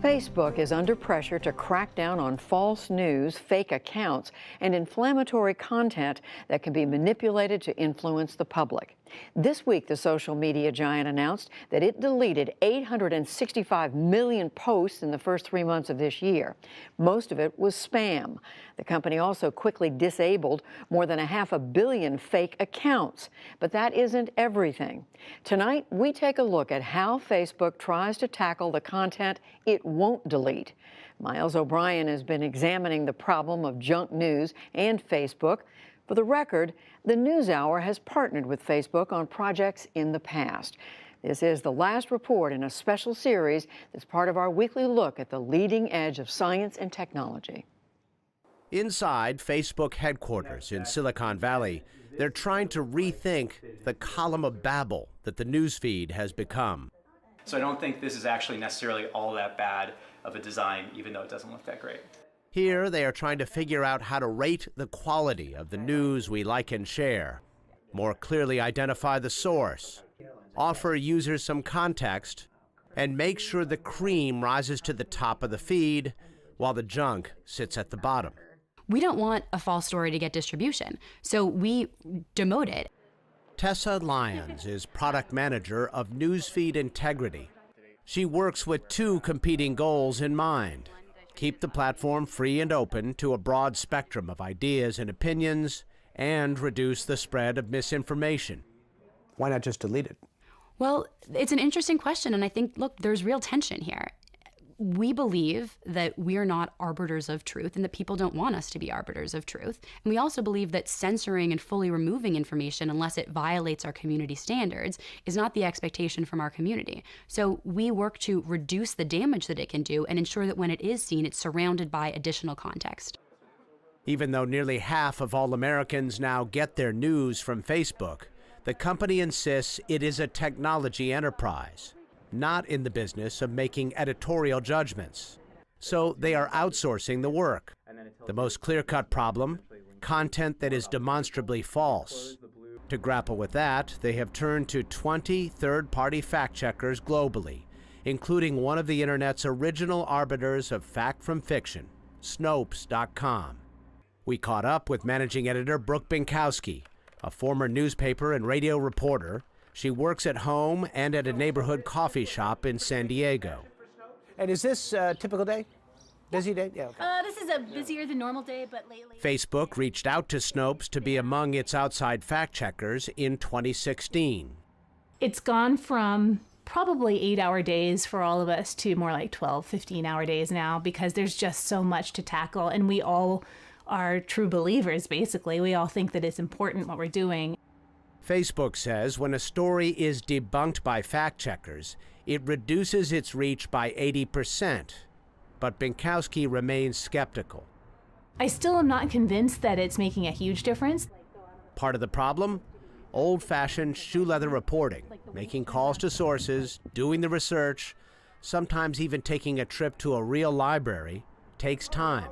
Facebook is under pressure to crack down on false news, fake accounts, and inflammatory content that can be manipulated to influence the public. This week, the social media giant announced that it deleted 865 million posts in the first 3 months of this year. Most of it was spam. The company also quickly disabled more than 500 million fake accounts. But that isn't everything. Tonight, we take a look at how Facebook tries to tackle the content it won't delete. Miles O'Brien has been examining the problem of junk news and Facebook. For the record, the NewsHour has partnered with Facebook on projects in the past. This is the last report in a special series that's part of our weekly look at the leading edge of science and technology. Inside Facebook headquarters in Silicon Valley, they're trying to rethink the column of babble that the newsfeed has become. So I don't think this is actually necessarily all that bad of a design, even though it doesn't look that great. Here, they are trying to figure out how to rate the quality of the news we like and share, more clearly identify the source, offer users some context, and make sure the cream rises to the top of the feed while the junk sits at the bottom. We don't want a false story to get distribution, so we demote it. Tessa Lyons is product manager of Newsfeed Integrity. She works with two competing goals in mind: keep the platform free and open to a broad spectrum of ideas and opinions, and reduce the spread of misinformation. Why not just delete it? Well, it's an interesting question, and I think, look, there's real tension here. We believe that we are not arbiters of truth and that people don't want us to be arbiters of truth. And we also believe that censoring and fully removing information unless it violates our community standards is not the expectation from our community. So we work to reduce the damage that it can do and ensure that when it is seen, it's surrounded by additional context. Even though nearly half of all Americans now get their news from Facebook, the company insists it is a technology enterprise, not in the business of making editorial judgments. So they are outsourcing the work. The most clear-cut problem: content that is demonstrably false. To grapple with that, they have turned to 20 third-party fact-checkers globally, including one of the Internet's original arbiters of fact from fiction, Snopes.com. We caught up with managing editor Brooke Binkowski, a former newspaper and radio reporter. She works at home and at a neighborhood coffee shop in San Diego. And is this a typical day? Busy day? Yeah, okay. This is a busier than normal day, but lately... Facebook reached out to Snopes to be among its outside fact-checkers in 2016. It's gone from probably 8-hour days for all of us to more like 12, 15-hour days now, because there's just so much to tackle, and we all are true believers, basically. We all think that it's important what we're doing. Facebook says when a story is debunked by fact-checkers, it reduces its reach by 80%. But Binkowski remains skeptical. I still am not convinced that it's making a huge difference. Part of the problem? Old-fashioned shoe-leather reporting, making calls to sources, doing the research, sometimes even taking a trip to a real library, takes time.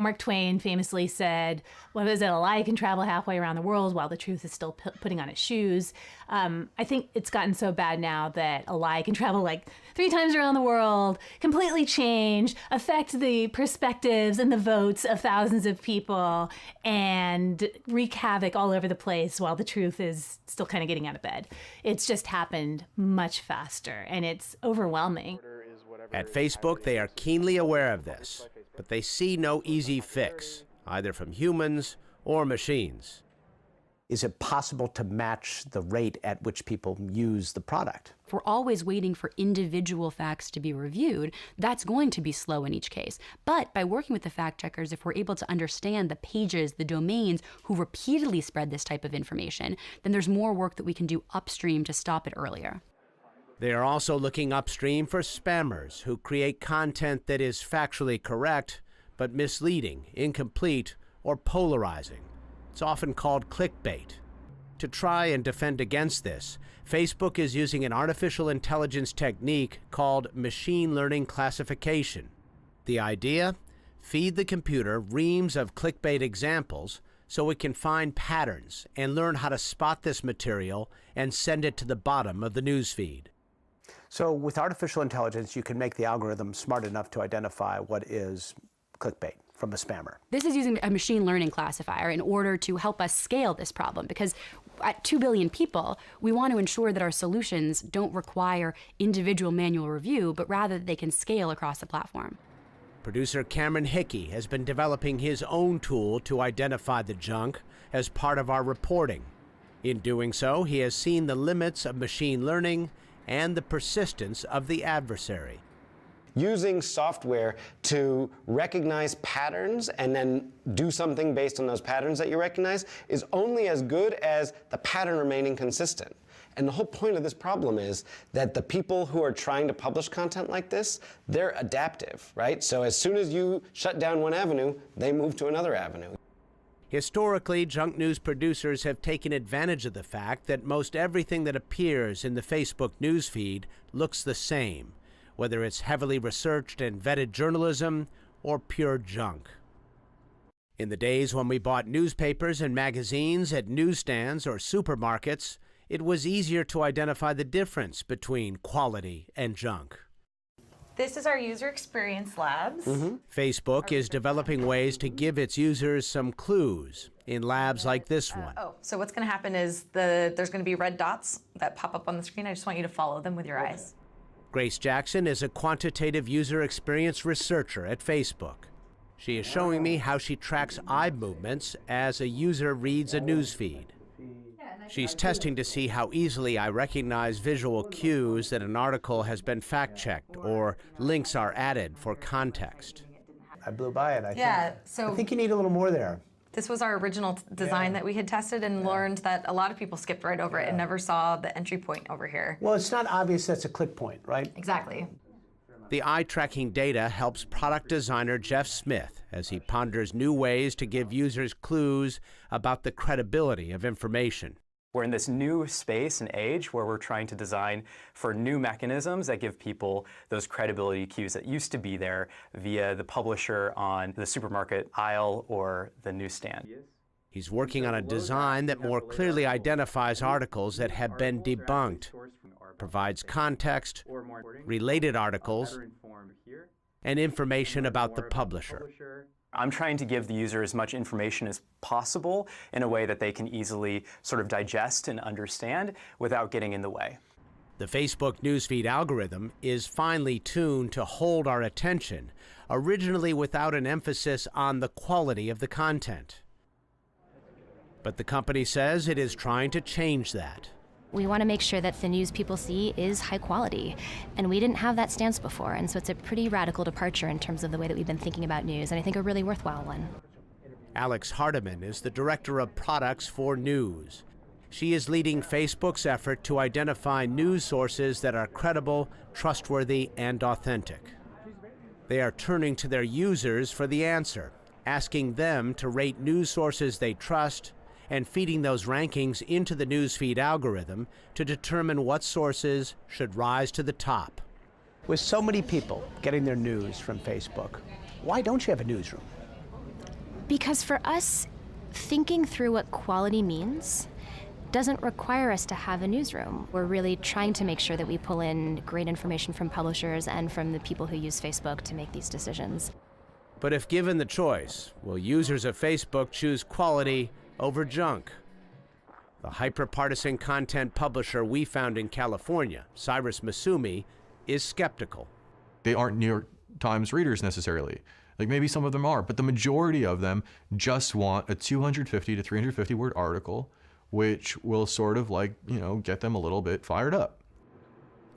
Mark Twain famously said, "What is it? A lie can travel halfway around the world while the truth is still putting on its shoes." I think it's gotten so bad now that a lie can travel like 3 times around the world, completely change, affect the perspectives and the votes of thousands of people, and wreak havoc all over the place while the truth is still kind of getting out of bed. It's just happened much faster, and it's overwhelming. At Facebook, they are keenly aware of this, but they see no easy fix, either from humans or machines. Is it possible to match the rate at which people use the product? If we're always waiting for individual facts to be reviewed, that's going to be slow in each case. But by working with the fact checkers, if we're able to understand the pages, the domains who repeatedly spread this type of information, then there's more work that we can do upstream to stop it earlier. They are also looking upstream for spammers who create content that is factually correct, but misleading, incomplete, or polarizing. It's often called clickbait. To try and defend against this, Facebook is using an artificial intelligence technique called machine learning classification. The idea? Feed the computer reams of clickbait examples so it can find patterns and learn how to spot this material and send it to the bottom of the newsfeed. So with artificial intelligence, you can make the algorithm smart enough to identify what is clickbait from a spammer. This is using a machine learning classifier in order to help us scale this problem, because at 2 billion people, we want to ensure that our solutions don't require individual manual review, but rather that they can scale across the platform. Producer Cameron Hickey has been developing his own tool to identify the junk as part of our reporting. In doing so, he has seen the limits of machine learning and the persistence of the adversary. Using software to recognize patterns and then do something based on those patterns that you recognize is only as good as the pattern remaining consistent. And the whole point of this problem is that the people who are trying to publish content like this, they're adaptive, right? So as soon as you shut down one avenue, they move to another avenue. Historically, junk news producers have taken advantage of the fact that most everything that appears in the Facebook newsfeed looks the same, whether it's heavily researched and vetted journalism or pure junk. In the days when we bought newspapers and magazines at newsstands or supermarkets, it was easier to identify the difference between quality and junk. This is our user experience labs. Facebook is developing ways to give its users some clues in labs like this one. So what's going to happen is there's going to be red dots that pop up on the screen. I just want you to follow them with your eyes. Grace Jackson is a quantitative user experience researcher at Facebook. She is showing me how she tracks eye movements as a user reads a newsfeed. She's testing to see how easily I recognize visual cues that an article has been fact-checked or links are added for context. I blew by it, Yeah, I think you need a little more there. this was our original design that we had tested and learned that a lot of people skipped right over it and never saw the entry point over here. Well, it's not obvious that's a click point, right? Exactly. The eye-tracking data helps product designer Jeff Smith as he ponders new ways to give users clues about the credibility of information. We're in this new space and age where we're trying to design for new mechanisms that give people those credibility cues that used to be there via the publisher on the supermarket aisle or the newsstand. He's working on a design that more clearly identifies articles that have been debunked, provides context, related articles, and information about the publisher. I'm trying to give the user as much information as possible in a way that they can easily sort of digest and understand without getting in the way. The Facebook newsfeed algorithm is finely tuned to hold our attention, originally without an emphasis on the quality of the content. But the company says it is trying to change that. We want to make sure that the news people see is high quality, and we didn't have that stance before, and so it's a pretty radical departure in terms of the way that we've been thinking about news, and I think a really worthwhile one. Alex Hardiman is the director of products for news. She is leading Facebook's effort to identify news sources that are credible, trustworthy, and authentic. They are turning to their users for the answer, asking them to rate news sources they trust and feeding those rankings into the newsfeed algorithm to determine what sources should rise to the top. With so many people getting their news from Facebook, why don't you have a newsroom? Because for us, thinking through what quality means doesn't require us to have a newsroom. We're really trying to make sure that we pull in great information from publishers and from the people who use Facebook to make these decisions. But if given the choice, will users of Facebook choose quality over junk? The hyper-partisan content publisher we found in California, Cyrus Masumi, is skeptical. They aren't New York Times readers necessarily. Like maybe some of them are, but the majority of them just want a 250 to 350 word article, which will sort of like, get them a little bit fired up.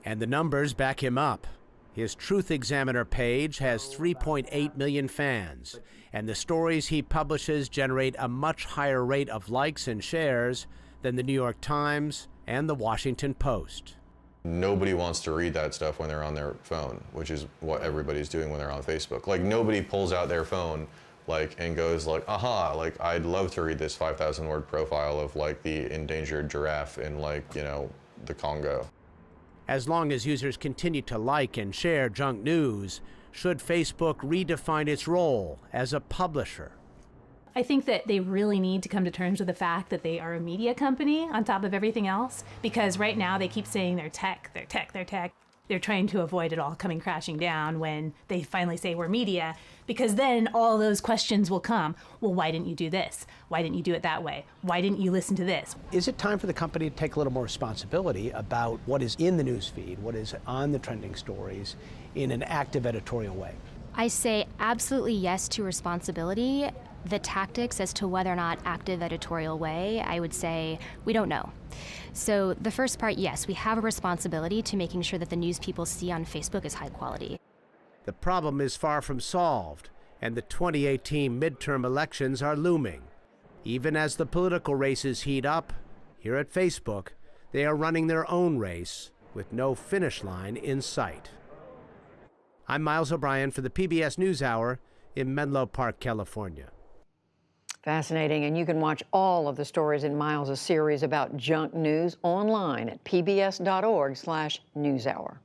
And the numbers back him up. His Truth Examiner page has 3.8 million fans, and the stories he publishes generate a much higher rate of likes and shares than the New York Times and the Washington Post. Nobody wants to read that stuff when they're on their phone, which is what everybody's doing when they're on Facebook. Like nobody pulls out their phone and goes like, aha, I'd love to read this 5,000 word profile of the endangered giraffe in the Congo. As long as users continue to like and share junk news, should Facebook redefine its role as a publisher? I think that they really need to come to terms with the fact that they are a media company on top of everything else, because right now they keep saying they're tech, they're tech, they're tech. they're trying to avoid it all coming crashing down when they finally say we're media, because then all those questions will come. Well, why didn't you do this? Why didn't you do it that way? Why didn't you listen to this? Is it time for the company to take a little more responsibility about what is in the news feed, what is on the trending stories, in an active editorial way? I say absolutely yes to responsibility. The tactics as to whether or not active editorial way, I would say we don't know. So the first part, yes, we have a responsibility to making sure that the news people see on Facebook is high quality. The problem is far from solved, and the 2018 midterm elections are looming. Even as the political races heat up, here at Facebook, they are running their own race with no finish line in sight. I'm Miles O'Brien for the PBS NewsHour in Menlo Park, California. Fascinating, and you can watch all of the stories in Miles' series about junk news online at pbs.org/newshour.